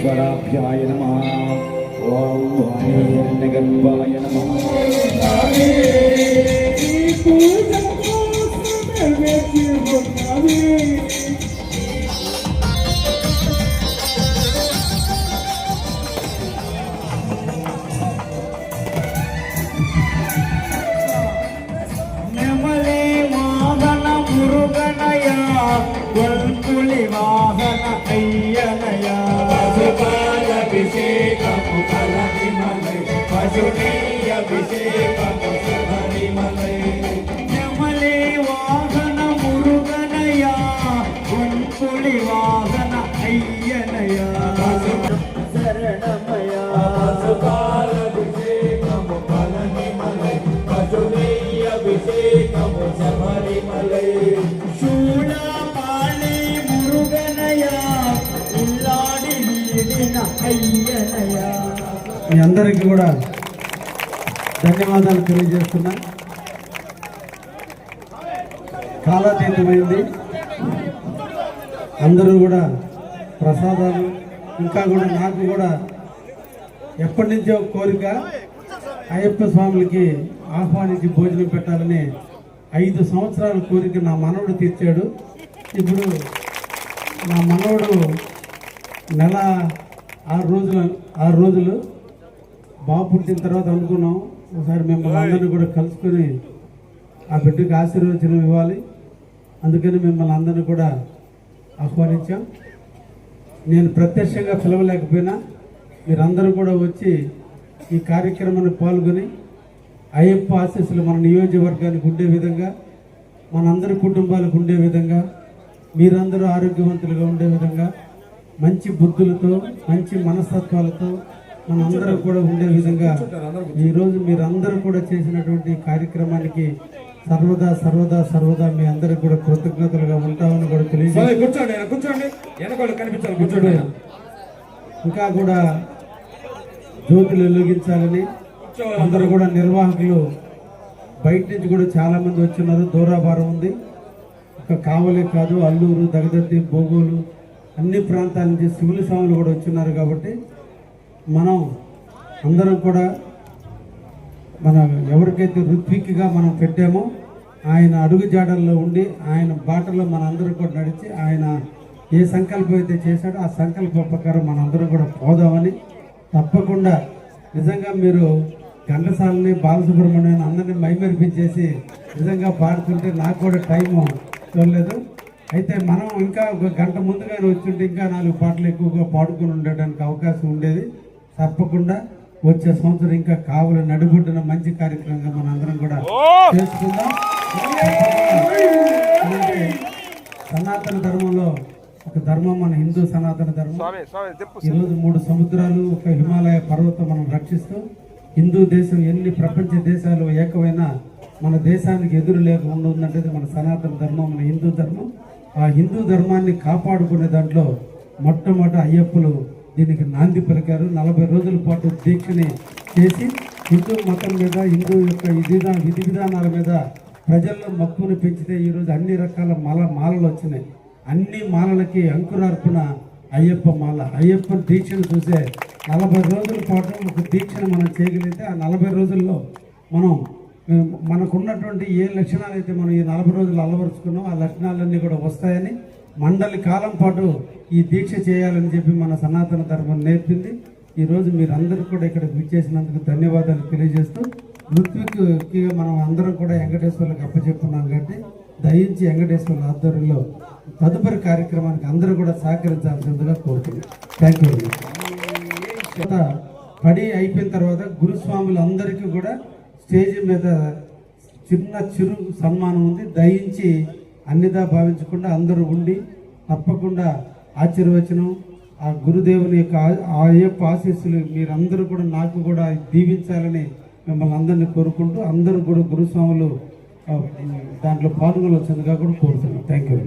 మహేశ్వరాభ్యాయ నమః. ఓం వాణీర్నగర్భాయ నమః. వల్పులి వాహన అయ్యనయా పశుపాలభిషేకము ఫలనిమలై పశునీయభిషేకము శబరిమలై నెమలి వాహన మురుగనయా వల్పులి వాహన అయ్యనయా శరణమయా పశుపాలభిషేకము ఫలనిమలై పశునీయభిషేకము శబరిమలై మీ అందరికీ కూడా ధన్యవాదాలు తెలియజేస్తున్నా. కాలాతీతమైంది. అందరూ కూడా ప్రసాదాలు ఇంకా కూడా నాకు కూడా ఎప్పటి నుంచో కోరిక అయ్యప్ప స్వాములకి ఆహ్వానించి భోజనం పెట్టాలని 5 సంవత్సరాల కోరిక నా మనవడు తీర్చాడు. ఇప్పుడు నా మనవడు నెల 6 రోజులు బాబు పుట్టిన తర్వాత అనుకున్నాం ఒకసారి మిమ్మల్ని అందరినీ కూడా కలుసుకొని ఆ బిడ్డకి ఆశీర్వచనం ఇవ్వాలి. అందుకని మిమ్మల్ని అందరినీ కూడా ఆహ్వానించాం. నేను ప్రత్యక్షంగా పిలవలేకపోయినా మీరందరూ కూడా వచ్చి ఈ కార్యక్రమాన్ని పాల్గొని అయ్యప్ప ఆశీస్సులు మన నియోజకవర్గానికి ఉండే విధంగా, మనందరి కుటుంబాలకు ఉండే విధంగా, మీరందరూ ఆరోగ్యవంతులుగా ఉండే విధంగా, మంచి బుద్ధులతో మంచి మనస్తత్వాలతో మనందరూ కూడా ఉండే విధంగా ఈరోజు మీరందరూ కూడా చేసినటువంటి కార్యక్రమానికి సర్వదా సర్వదా సర్వదా మీ అందరికి కూడా కృతజ్ఞతలుగా ఉంటామని కూడా తెలియజేయండి. ఇంకా కూడా జ్యోతులు వెలిగించాలని అందరూ కూడా నిర్వాహకులు బయట నుంచి కూడా చాలా మంది వచ్చినారు. దూరాభారం ఉంది. ఒక కావలే కాదు, అల్లూరు, దగదత్తి, బోగోలు అన్ని ప్రాంతాల నుంచి సివిల్ స్వాములు కూడా వచ్చినారు. కాబట్టి మనం అందరం కూడా మన ఎవరికైతే ఋత్విక్గా మనం పెట్టామో ఆయన అడుగు జాడల్లో ఉండి ఆయన బాటలో మన అందరం కూడా నడిచి ఆయన ఏ సంకల్పం అయితే చేశాడో ఆ సంకల్పం ప్రకారం మనందరం కూడా పోదామని తప్పకుండా నిజంగా మీరు ఘంటసాలని బాలసుబ్రహ్మణ్యం అందరినీ మైమరిపించేసి నిజంగా పాడుతుంటే నాకు కూడా టైము చూడలేదు. అయితే మనం ఇంకా 1 గంట ముందుగానే వచ్చుంటే ఇంకా 4 పాటలు ఎక్కువగా పాడుకుని ఉండడానికి అవకాశం ఉండేది. తప్పకుండా వచ్చే సంవత్సరం ఇంకా కావలి నడిబొడ్డున మంచి కార్యక్రమంగా మన అందరం కూడా చేసుకుందాం. సనాతన ధర్మంలో ఒక ధర్మం మన హిందూ సనాతన ధర్మం. ఈరోజు 3 సముద్రాలు, ఒక హిమాలయ పర్వతం మనం రక్షిస్తూ హిందూ దేశం ఎన్ని ప్రపంచ దేశాలు ఏకమైనా మన దేశానికి ఎదురు లేక ఉందంటే మన సనాతన ధర్మం, మన హిందూ ధర్మం. ఆ హిందూ ధర్మాన్ని కాపాడుకునే దాంట్లో మొట్టమొదటి అయ్యప్పలు దీనికి నాంది పలికారు. 40 రోజుల పాటు దీక్షని చేసి హిందూ మతం మీద, హిందూ యొక్క విధి విధానాల మీద ప్రజల్లో మక్కువని పెంచితే ఈరోజు అన్ని రకాల మాలలు వచ్చినాయి. అన్ని మాలలకి అంకురార్పణ అయ్యప్ప మాల. అయ్యప్ప దీక్షను చూసే 40 రోజుల పాటు ఒక దీక్షను మనం చేయగలిగితే ఆ 40 రోజుల్లో మనకున్నటువంటి ఏ లక్షణాలు అయితే మనం ఈ 40 రోజులు అలవరుచుకున్నాం ఆ లక్షణాలన్నీ కూడా వస్తాయని మండలి కాలం పాటు ఈ దీక్ష చేయాలని చెప్పి మన సనాతన ధర్మం నేర్పింది. ఈరోజు మీరందరూ కూడా ఇక్కడ విచ్చేసినందుకు ధన్యవాదాలు తెలియజేస్తూ ఋత్విక్కి మనం అందరం కూడా వెంకటేశ్వర్లకు అప్పచెప్పుకున్నాం కాబట్టి దయించి వెంకటేశ్వర్ల ఆధ్వర్యంలో తదుపరి కార్యక్రమానికి అందరూ కూడా సహకరించాల్సిందిగా కోరుతున్నాం. Thank you. పడి అయిపోయిన తర్వాత గురుస్వాములు అందరికీ కూడా స్టేజ్ మీద చిరు సన్మానం ఉంది. దయించి అన్నిదా భావించకుండా అందరూ ఉండి తప్పకుండా ఆశీర్వచనం ఆ గురుదేవుని యొక్క అయ్యప్ప ఆశీస్సులు మీరందరూ కూడా నాకు కూడా దీవించాలని మిమ్మల్ని అందరినీ కోరుకుంటూ అందరూ కూడా గురుస్వాములు దాంట్లో పాల్గొనవలసిందిగా కూడా కోరుతున్నాను. Thank you.